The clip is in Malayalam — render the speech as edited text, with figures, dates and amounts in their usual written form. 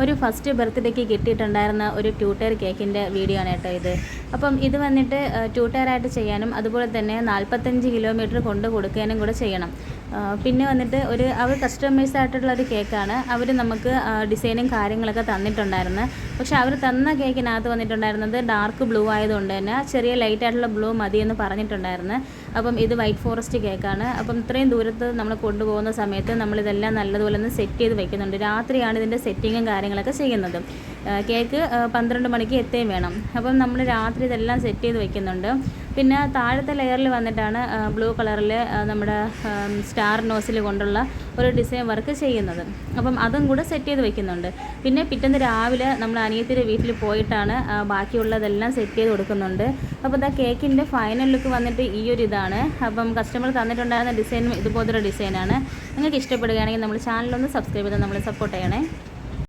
ഒരു ഫസ്റ്റ് ബർത്ത്ഡേക്ക് കിട്ടിയിട്ടുണ്ടായിരുന്ന ഒരു ട്യൂട്ടർ കേക്കിൻ്റെ വീഡിയോ ആണ് കേട്ടോ ഇത്. അപ്പം ഇത് വന്നിട്ട് ട്യൂട്ടറായിട്ട് ചെയ്യാനും അതുപോലെ തന്നെ 45 കിലോമീറ്റർ കൊണ്ട് കൊടുക്കാനും കൂടെ ചെയ്യണം. പിന്നെ വന്നിട്ട് അവർ കസ്റ്റമൈസ് ആയിട്ടുള്ള ഒരു കേക്കാണ്. അവർ നമുക്ക് ഡിസൈനും കാര്യങ്ങളൊക്കെ തന്നിട്ടുണ്ടായിരുന്നു. പക്ഷേ അവർ തന്ന കേക്കിനകത്ത് വന്നിട്ടുണ്ടായിരുന്നത് ഡാർക്ക് ബ്ലൂ ആയതുകൊണ്ട് തന്നെ ചെറിയ ലൈറ്റായിട്ടുള്ള ബ്ലൂ മതിയെന്ന് പറഞ്ഞിട്ടുണ്ടായിരുന്നു. അപ്പം ഇത് വൈറ്റ് ഫോറസ്റ്റ് കേക്കാണ്. അപ്പം ഇത്രയും ദൂരത്ത് നമ്മൾ കൊണ്ടുപോകുന്ന സമയത്ത് നമ്മളിതെല്ലാം നല്ലതുപോലെ ഒന്ന് സെറ്റ് ചെയ്ത് വെക്കുന്നുണ്ട്. രാത്രിയാണ് ഇതിൻ്റെ സെറ്റിങ്ങും കാര്യങ്ങളൊക്കെ ചെയ്യുന്നത്. കേക്ക് 12 മണിക്ക് എത്തുകയും വേണം. അപ്പം നമ്മൾ രാത്രി ഇതെല്ലാം സെറ്റ് ചെയ്ത് വെക്കുന്നുണ്ട്. പിന്നെ താഴത്തെ ലെയറിൽ വന്നിട്ടാണ് ബ്ലൂ കളറിൽ നമ്മുടെ സ്റ്റാർ നോസിൽ കൊണ്ടുള്ള ഒരു ഡിസൈൻ വർക്ക് ചെയ്യുന്നത്. അപ്പം അതും കൂടെ സെറ്റ് ചെയ്ത് വെക്കുന്നുണ്ട്. പിന്നെ പിറ്റേന്ന് രാവിലെ നമ്മൾ അനിയത്തിയുടെ വീട്ടിൽ പോയിട്ടാണ് ബാക്കിയുള്ളതെല്ലാം സെറ്റ് ചെയ്ത് കൊടുക്കുന്നുണ്ട്. അപ്പോൾ ഇതാ കേക്കിൻ്റെ ഫൈനൽ ലുക്ക് വന്നിട്ട് ഈ ഒരു ഇതാണ്. അപ്പം കസ്റ്റമർ തന്നിട്ടുണ്ടായിരുന്ന ഡിസൈനും ഇതുപോലൊരു ഡിസൈനാണ്. നിങ്ങൾക്ക് ഇഷ്ടപ്പെടുകയാണെങ്കിൽ നമ്മുടെ ചാനലൊന്ന് സബ്സ്ക്രൈബ് ചെയ്ത് നമ്മളെ സപ്പോർട്ട് ചെയ്യണേ.